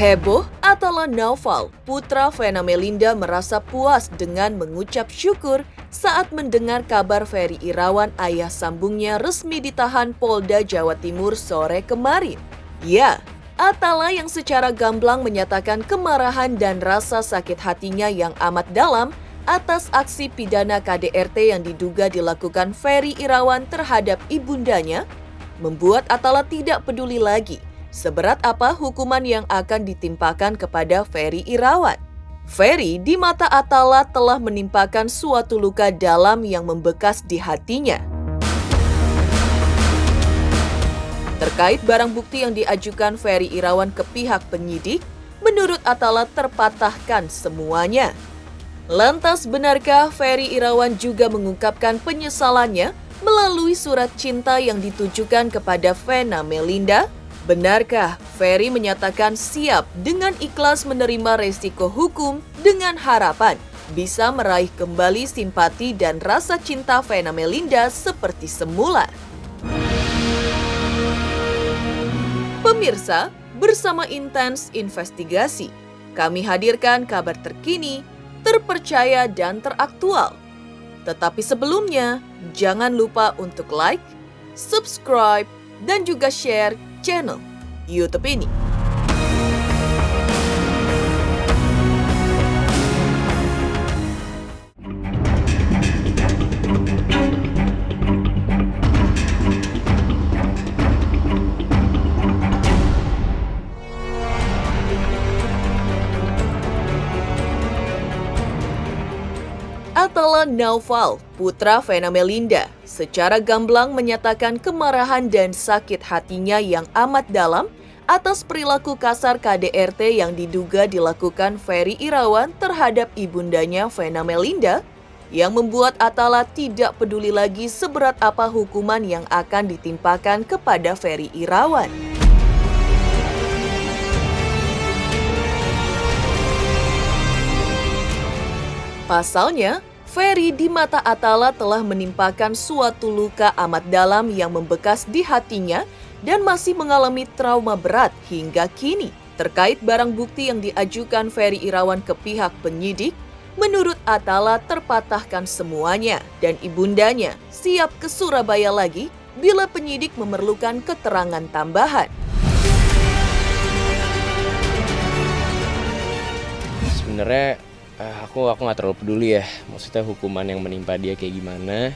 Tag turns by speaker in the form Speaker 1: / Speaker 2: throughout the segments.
Speaker 1: Heboh, Atala Naufal, putra Vena Melinda merasa puas dengan mengucap syukur saat mendengar kabar Ferry Irawan, ayah sambungnya, resmi ditahan Polda Jawa Timur sore kemarin. Ya, Atala yang secara gamblang menyatakan kemarahan dan rasa sakit hatinya yang amat dalam atas aksi pidana KDRT yang diduga dilakukan Ferry Irawan terhadap ibundanya, membuat Atala tidak peduli lagi seberat apa hukuman yang akan ditimpakan kepada Ferry Irawan. Ferry di mata Atala telah menimpakan suatu luka dalam yang membekas di hatinya. Terkait barang bukti yang diajukan Ferry Irawan ke pihak penyidik, menurut Atala terpatahkan semuanya. Lantas benarkah Ferry Irawan juga mengungkapkan penyesalannya melalui surat cinta yang ditujukan kepada Vena Melinda? Benarkah Ferry menyatakan siap dengan ikhlas menerima resiko hukum dengan harapan bisa meraih kembali simpati dan rasa cinta Vena Melinda seperti semula? Pemirsa, bersama Intens Investigasi, kami hadirkan kabar terkini, terpercaya dan teraktual. Tetapi sebelumnya, jangan lupa untuk like, subscribe, dan juga share channel YouTube ini. Atala Naufal, putra Vena Melinda, secara gamblang menyatakan kemarahan dan sakit hatinya yang amat dalam atas perilaku kasar KDRT yang diduga dilakukan Ferry Irawan terhadap ibundanya Vena Melinda, yang membuat Atala tidak peduli lagi seberat apa hukuman yang akan ditimpakan kepada Ferry Irawan. Pasalnya, Ferry di mata Atala telah menimpakan suatu luka amat dalam yang membekas di hatinya dan masih mengalami trauma berat hingga kini. Terkait barang bukti yang diajukan Ferry Irawan ke pihak penyidik, menurut Atala terpatahkan semuanya dan ibundanya siap ke Surabaya lagi bila penyidik memerlukan keterangan tambahan.
Speaker 2: Sebenarnya aku nggak terlalu peduli ya, maksudnya hukuman yang menimpa dia kayak gimana.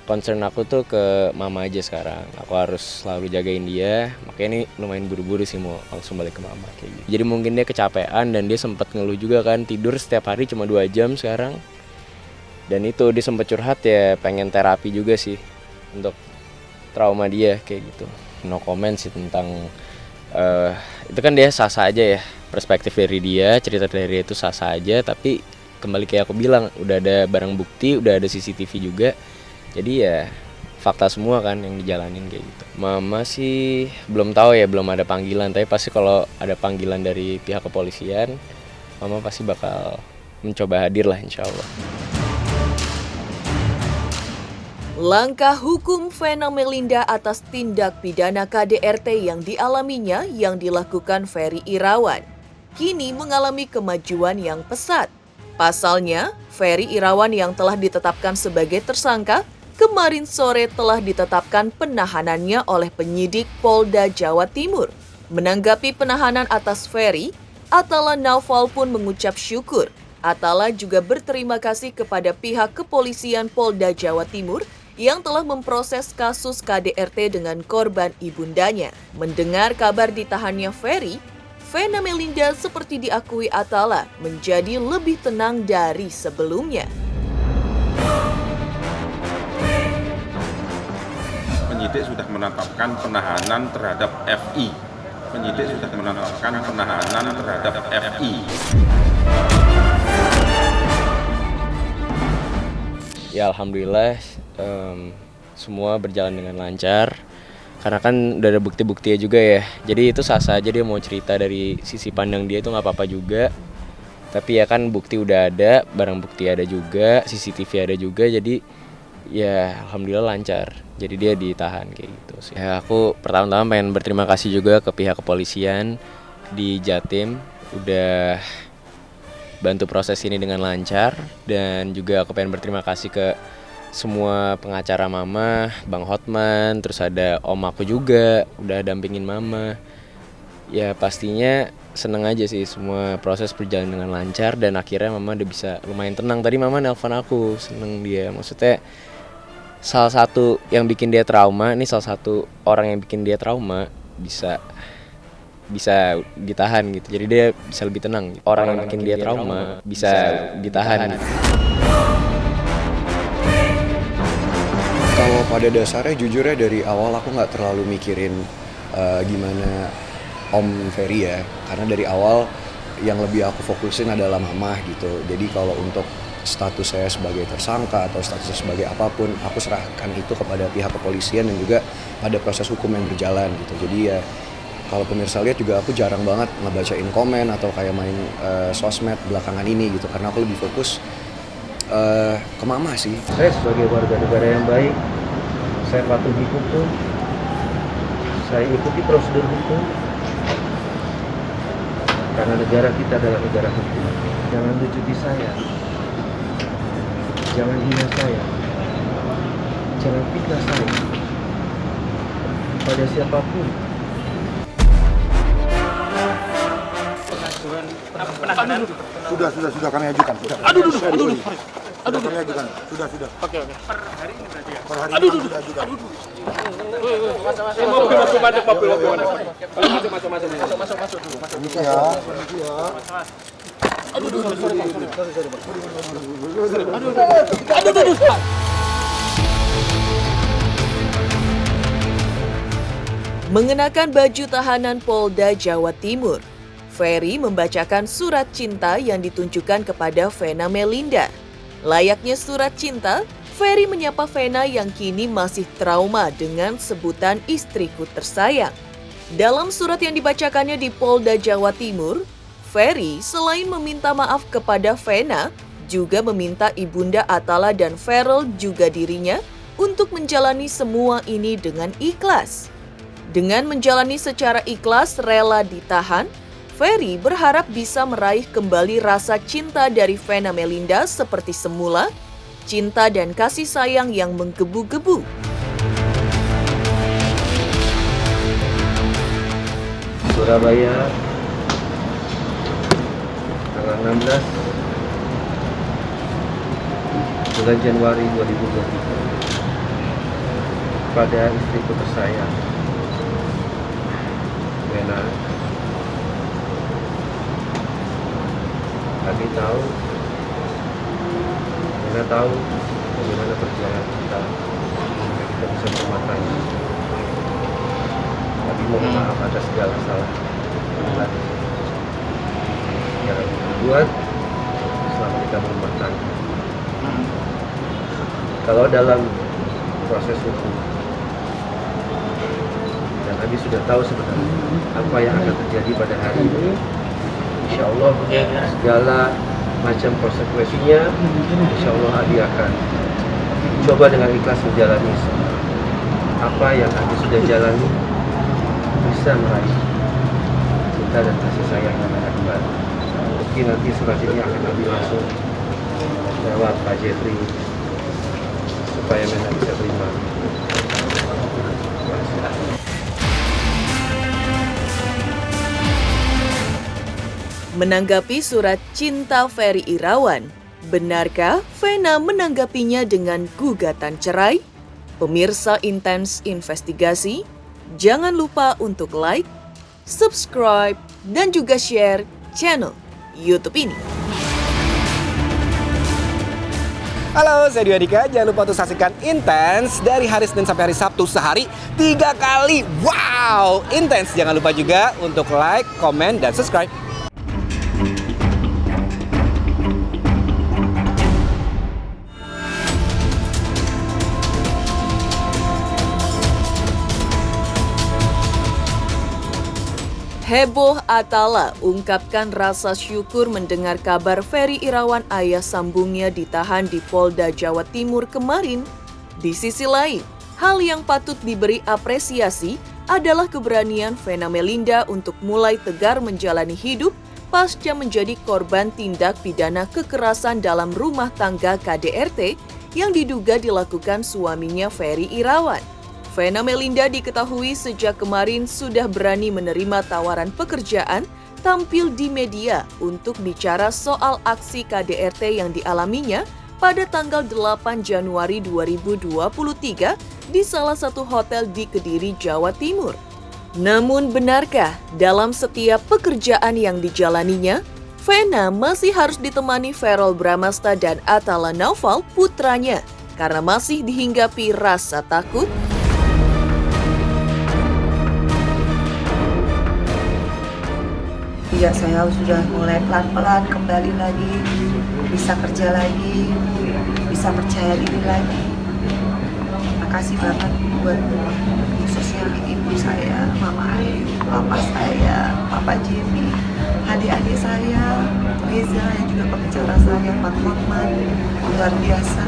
Speaker 2: Concern aku tuh ke mama aja sekarang. Aku harus selalu jagain dia, makanya ini lumayan buru-buru sih mau langsung balik ke mama kayak gitu. Jadi mungkin dia kecapean dan dia sempat ngeluh juga kan, tidur setiap hari cuma 2 jam sekarang. Dan itu dia sempat curhat ya, pengen terapi juga sih untuk trauma dia kayak gitu. No comment sih tentang itu kan dia sah-sah aja ya, perspektif dari dia, cerita dari dia itu sah-sah aja, tapi kembali kayak aku bilang, udah ada barang bukti, udah ada CCTV juga, jadi ya fakta semua kan yang dijalanin kayak gitu. Mama sih belum tahu ya, belum ada panggilan, tapi pasti kalau ada panggilan dari pihak kepolisian, mama pasti bakal mencoba hadir lah insya Allah.
Speaker 1: Langkah hukum Vena Melinda atas tindak pidana KDRT yang dialaminya yang dilakukan Ferry Irawan kini mengalami kemajuan yang pesat. Pasalnya, Ferry Irawan yang telah ditetapkan sebagai tersangka kemarin sore telah ditetapkan penahanannya oleh penyidik Polda Jawa Timur. Menanggapi penahanan atas Ferry, Atala Naufal pun mengucap syukur. Atala juga berterima kasih kepada pihak kepolisian Polda Jawa Timur yang telah memproses kasus KDRT dengan korban ibundanya. Mendengar kabar ditahannya Ferry, Vena Melinda seperti diakui Atala menjadi lebih tenang dari sebelumnya.
Speaker 3: Penyidik sudah menetapkan penahanan terhadap FI. Penyidik sudah menetapkan penahanan terhadap FI.
Speaker 2: Ya alhamdulillah semua berjalan dengan lancar. Karena kan udah ada bukti-buktinya juga ya. Jadi itu sah-sah aja dia mau cerita dari sisi pandang dia itu nggak apa-apa juga. Tapi ya kan bukti udah ada, barang bukti ada juga, CCTV ada juga. Jadi ya alhamdulillah lancar. Jadi dia ditahan kayak gitu sih. Ya aku pertama-tama pengen berterima kasih juga ke pihak kepolisian di Jatim udah bantu proses ini dengan lancar, dan juga aku pengen berterima kasih ke semua pengacara Mama, Bang Hotman, terus ada om aku juga udah dampingin Mama. Ya pastinya seneng aja sih semua proses berjalan dengan lancar, dan akhirnya Mama udah bisa lumayan tenang. Tadi Mama nelpon aku, seneng dia. Maksudnya salah satu yang bikin dia trauma, ini salah satu orang yang bikin dia trauma bisa ditahan gitu. Jadi dia bisa lebih tenang. Orang yang bikin dia trauma bisa ditahan.
Speaker 4: Kalau pada dasarnya jujur ya dari awal aku nggak terlalu mikirin gimana Om Ferry ya. Karena dari awal yang lebih aku fokusin adalah Mama gitu. Jadi kalau untuk status saya sebagai tersangka atau status saya sebagai apapun, aku serahkan itu kepada pihak kepolisian dan juga pada proses hukum yang berjalan gitu. Jadi ya kalau pemirsa lihat juga aku jarang banget ngebacain komen atau kayak main sosmed belakangan ini gitu, karena aku lebih fokus ke Mama sih.
Speaker 5: Saya sebagai warga negara yang baik, saya patuhi hukum, saya ikuti prosedur hukum, karena negara kita adalah negara hukum. Jangan lucuti saya, jangan hina saya, jangan fitnah saya pada siapapun.
Speaker 6: Sudah kami ajukan. Sudah kami ajukan. Sudah. Oke. Per hari ini berarti ya. Per hari ini sudah ajukan. Masuk ya.
Speaker 1: Mengenakan baju tahanan Polda Jawa Timur, Ferry membacakan surat cinta yang ditunjukkan kepada Vena Melinda. Layaknya surat cinta, Ferry menyapa Vena yang kini masih trauma dengan sebutan istriku tersayang. Dalam surat yang dibacakannya di Polda Jawa Timur, Ferry selain meminta maaf kepada Vena, juga meminta Ibunda Atala dan Feral juga dirinya untuk menjalani semua ini dengan ikhlas. Dengan menjalani secara ikhlas rela ditahan, Ferry berharap bisa meraih kembali rasa cinta dari Vena Melinda seperti semula, cinta dan kasih sayang yang menggebu-gebu.
Speaker 5: Surabaya, tanggal 16 bulan Januari 2023. Pada istriku tersayang, Vena. Kami tahu, Vena tahu bagaimana perjalanan kita bisa berumah tangga. Tapi mohon maaf atas segala salah yang kami buat selama kita berumah tangga. Kalau dalam proses hukum, dan kami sudah tahu sebenarnya apa yang akan terjadi pada hari ini, insya Allah segala macam konsekuensinya, insya Allah Adi akan coba dengan ikhlas menjalani apa yang Adi sudah jalani, bisa meraih cinta dan kasih sayang yang akan kembali. Mungkin nanti surat ini akan Adi langsung lewat Pak Jeffrey supaya Vena bisa terima.
Speaker 1: Menanggapi surat cinta Ferry Irawan, benarkah Vena menanggapinya dengan gugatan cerai? Pemirsa Intens Investigasi, jangan lupa untuk like, subscribe, dan juga share channel YouTube ini.
Speaker 7: Halo, saya Dwi Adika. Jangan lupa untuk saksikan Intens dari hari Senin sampai hari Sabtu sehari 3 kali. Wow, Intens. Jangan lupa juga untuk like, komen, dan subscribe.
Speaker 1: Heboh Atala ungkapkan rasa syukur mendengar kabar Ferry Irawan ayah sambungnya ditahan di Polda Jawa Timur kemarin. Di sisi lain, hal yang patut diberi apresiasi adalah keberanian Vena Melinda untuk mulai tegar menjalani hidup pasca menjadi korban tindak pidana kekerasan dalam rumah tangga KDRT yang diduga dilakukan suaminya Ferry Irawan. Vena Melinda diketahui sejak kemarin sudah berani menerima tawaran pekerjaan tampil di media untuk bicara soal aksi KDRT yang dialaminya pada tanggal 8 Januari 2023 di salah satu hotel di Kediri, Jawa Timur. Namun benarkah dalam setiap pekerjaan yang dijalaninya, Vena masih harus ditemani Verrell Bramasta dan Atala Naufal putranya karena masih dihinggapi rasa takut?
Speaker 8: Ya, saya sudah mulai pelan-pelan kembali lagi, bisa kerja lagi, bisa percaya diri lagi. Makasih banget buat khususnya ibu saya, mama Ayu, papa saya, papa Jimmy, adik-adik saya, Reza yang juga pembicara saya, Pak Muhammad, luar biasa.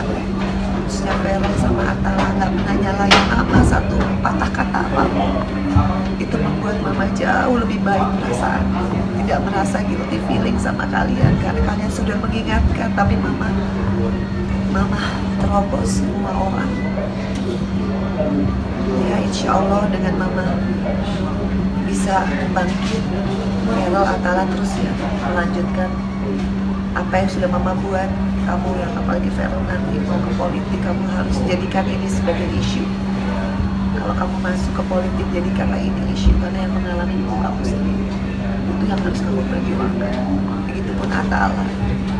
Speaker 8: Khususnya Verrell sama Atala nggak pernah nyalain mama satu patah kata apapun. Itu membuat mama jauh lebih baik perasaan. Tidak merasa guilty feeling sama kalian karena kalian sudah mengingatkan, tapi mama terobos semua orang. Ya, insya Allah dengan mama bisa bangkit, Verrell, Atala terus ya melanjutkan apa yang sudah mama buat. Kamu yang apalagi Verrell nanti mau ke politik, kamu harus jadikan ini sebagai isu. Kalau kamu masuk ke politik, jadikanlah ini isu karena yang mengalami ibu kamu sendiri. Itu yang harus kamu perjuangkan. Begitupun Atala.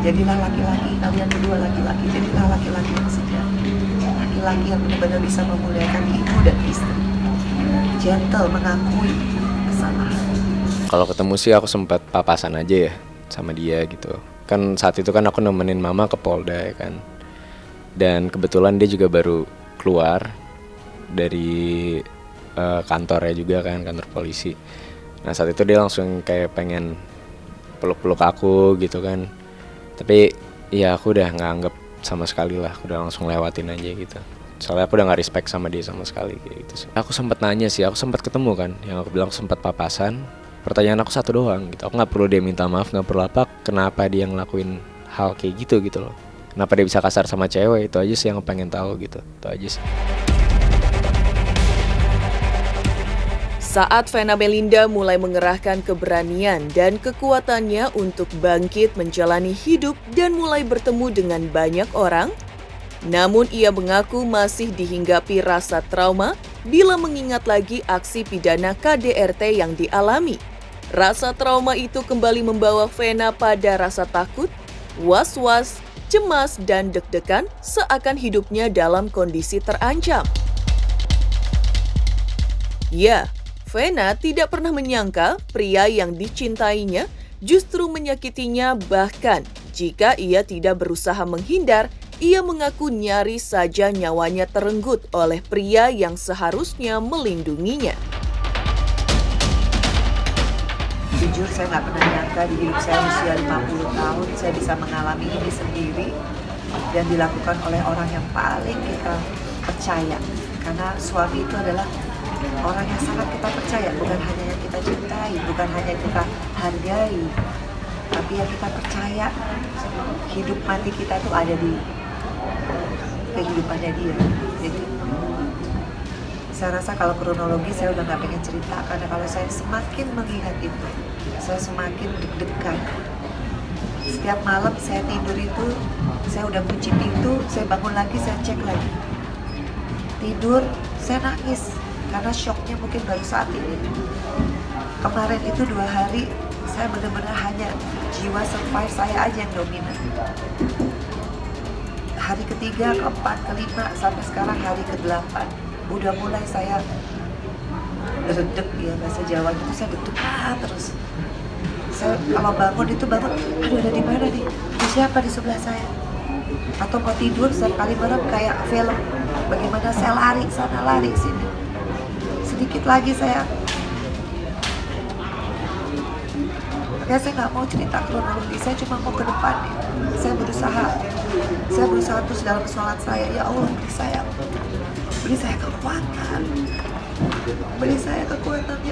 Speaker 8: Jadilah laki-laki, kalian berdua laki-laki, jadilah laki-laki yang sejati. Laki-laki yang benar-benar bisa memuliakan ibu dan istri. Gentle, mengakui kesalahan.
Speaker 2: Kalau ketemu sih aku sempat papasan aja ya sama dia gitu. Kan saat itu kan aku nemenin mama ke Polda ya kan. Dan kebetulan dia juga baru keluar dari kantornya juga kan, kantor polisi. Nah saat itu dia langsung kayak pengen peluk-peluk aku gitu kan. Tapi ya aku udah nggak anggap sama sekali lah, aku udah langsung lewatin aja gitu. Soalnya aku udah nggak respect sama dia sama sekali kayak gitu. Aku sempat nanya sih, aku sempat ketemu kan, yang aku bilang sempat papasan. Pertanyaan aku satu doang gitu, aku nggak perlu dia minta maaf, nggak perlu apa, kenapa dia ngelakuin hal kayak gitu loh. Kenapa dia bisa kasar sama cewek, itu aja sih yang aku pengen tahu gitu, itu aja sih.
Speaker 1: Saat Vena Melinda mulai mengerahkan keberanian dan kekuatannya untuk bangkit menjalani hidup dan mulai bertemu dengan banyak orang, namun ia mengaku masih dihinggapi rasa trauma bila mengingat lagi aksi pidana KDRT yang dialami. Rasa trauma itu kembali membawa Vena pada rasa takut, was-was, cemas, dan deg-degan seakan hidupnya dalam kondisi terancam. Ya, Vena tidak pernah menyangka pria yang dicintainya justru menyakitinya, bahkan jika ia tidak berusaha menghindar, ia mengaku nyaris saja nyawanya terenggut oleh pria yang seharusnya melindunginya.
Speaker 8: Jujur saya nggak pernah nyangka di hidup saya usia 50 tahun saya bisa mengalami ini sendiri dan dilakukan oleh orang yang paling kita percaya. Karena suami itu adalah orang yang sangat kita percaya, bukan hanya yang kita cintai, bukan hanya yang kita hargai, tapi yang kita percaya hidup mati kita tuh ada di kehidupannya dia. Jadi saya rasa kalau kronologi saya udah nggak pengen cerita, karena kalau saya semakin mengingat itu, saya semakin deg-degan. Setiap malam saya tidur itu, saya udah kunci pintu, saya bangun lagi, saya cek lagi. Tidur, saya nangis, karena shocknya mungkin baru saat ini. Kemarin itu 2 hari, saya benar-benar hanya jiwa survive saya aja yang dominan. Hari ketiga, keempat, kelima, sampai sekarang hari ke-8. Udah mulai saya deg-deg ya, bahasa Jawa itu saya deg-degan terus. Saya kalau bangun itu bangun, aduh ada di mana nih? Ada siapa di sebelah saya? Atau mau tidur setiap kali malam kayak film. Bagaimana saya lari sana lari sini. Sedikit lagi saya nggak mau cerita kronologi, saya cuma mau ke depan nih. Saya berusaha terus dalam sholat saya, ya Allah beri saya kekuatan, beri saya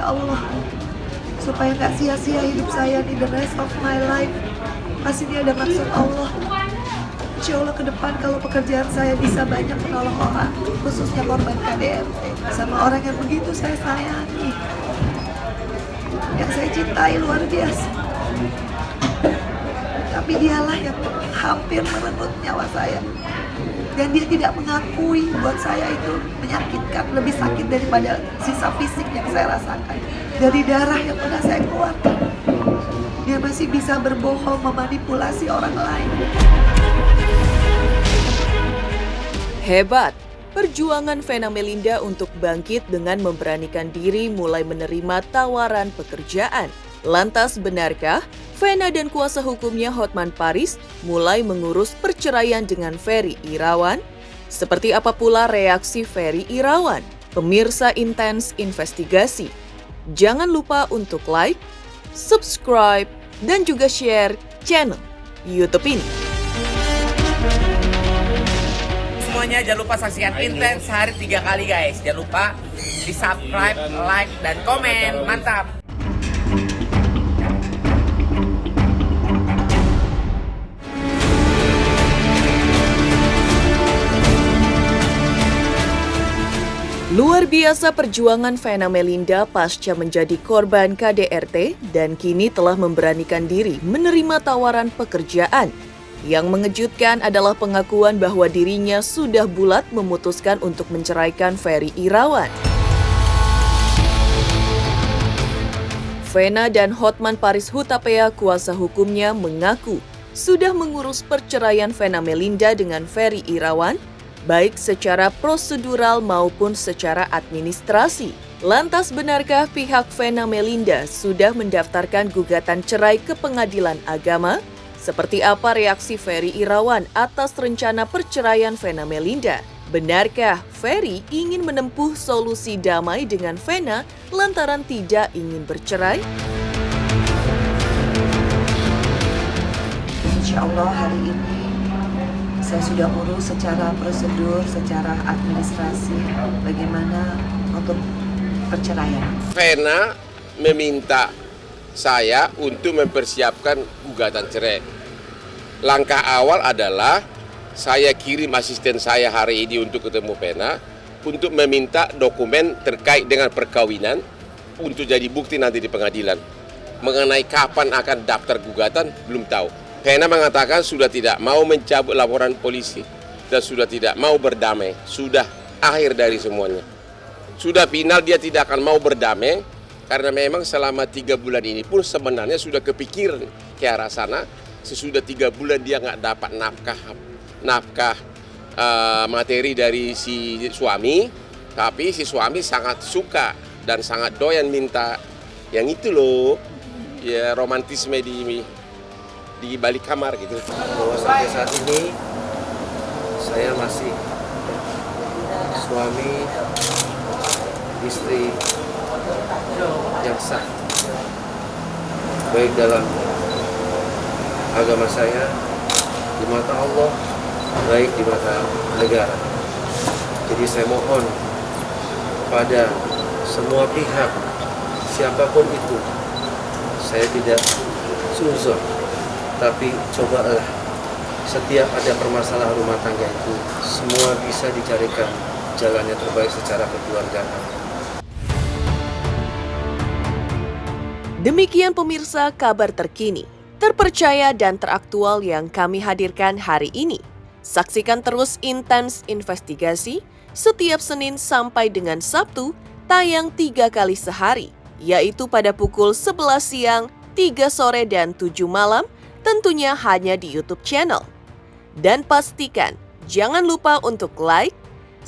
Speaker 8: ya Allah, supaya nggak sia-sia hidup saya di the rest of my life. Pasti dia ada maksud Allah. Insya Allah ke depan kalau pekerjaan saya bisa banyak menolong orang, khususnya korban KDRT, sama orang yang begitu saya sayangi, yang saya cintai luar biasa. Tapi dialah yang hampir merenggut nyawa saya. Dan dia tidak mengakui buat saya itu menyakitkan, lebih sakit daripada sisa fisik yang saya rasakan. Dari darah yang pernah saya keluarkan, dia masih bisa berbohong, memanipulasi orang lain.
Speaker 1: Hebat! Perjuangan Vena Melinda untuk bangkit dengan memberanikan diri mulai menerima tawaran pekerjaan. Lantas benarkah Vena dan kuasa hukumnya Hotman Paris mulai mengurus perceraian dengan Ferry Irawan? Seperti apa pula reaksi Ferry Irawan? Pemirsa Intens Investigasi, jangan lupa untuk like, subscribe, dan juga share channel YouTube ini.
Speaker 9: Semuanya jangan lupa saksikan Intens sehari 3 kali guys. Jangan lupa di subscribe, like, dan komen. Mantap!
Speaker 1: Luar biasa perjuangan Vena Melinda pasca menjadi korban KDRT dan kini telah memberanikan diri menerima tawaran pekerjaan. Yang mengejutkan adalah pengakuan bahwa dirinya sudah bulat memutuskan untuk menceraikan Ferry Irawan. Vena dan Hotman Paris Hutapea kuasa hukumnya mengaku sudah mengurus perceraian Vena Melinda dengan Ferry Irawan, baik secara prosedural maupun secara administrasi. Lantas benarkah pihak Vena Melinda sudah mendaftarkan gugatan cerai ke Pengadilan Agama? Seperti apa reaksi Ferry Irawan atas rencana perceraian Vena Melinda? Benarkah Ferry ingin menempuh solusi damai dengan Vena lantaran tidak ingin bercerai?
Speaker 8: Insya Allah hari ini saya sudah urus secara prosedur, secara administrasi bagaimana untuk perceraian.
Speaker 10: Vena meminta saya untuk mempersiapkan gugatan cerai. Langkah awal adalah saya kirim asisten saya hari ini untuk ketemu Vena untuk meminta dokumen terkait dengan perkawinan untuk jadi bukti nanti di pengadilan. Mengenai kapan akan daftar gugatan, belum tahu. Vena mengatakan sudah tidak mau mencabut laporan polisi dan sudah tidak mau berdamai. Sudah akhir dari semuanya. Sudah final dia tidak akan mau berdamai karena memang selama 3 bulan ini pun sebenarnya sudah kepikiran ke arah sana. Sesudah 3 bulan dia nggak dapat nafkah materi dari si suami, tapi si suami sangat suka dan sangat doyan minta yang itu loh, ya romantisme di balik kamar gitu.
Speaker 5: Bahwa sampai saat ini saya masih suami istri yang sah, baik dalam agama saya, di mata Allah, baik di mata negara. Jadi saya mohon pada semua pihak, siapapun itu, saya tidak suzon, tapi cobalah setiap ada permasalahan rumah tangga itu, semua bisa dicarikan jalannya terbaik secara kekeluargaan.
Speaker 1: Demikian pemirsa kabar terkini, terpercaya dan teraktual yang kami hadirkan hari ini. Saksikan terus Intens Investigasi setiap Senin sampai dengan Sabtu, tayang 3 kali sehari, yaitu pada pukul 11 siang, 3 sore, dan 7 malam, tentunya hanya di YouTube channel. Dan pastikan jangan lupa untuk like,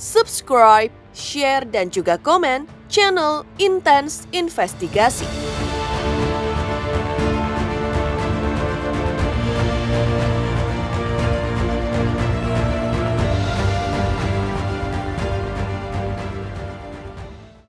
Speaker 1: subscribe, share, dan juga komen channel Intens Investigasi.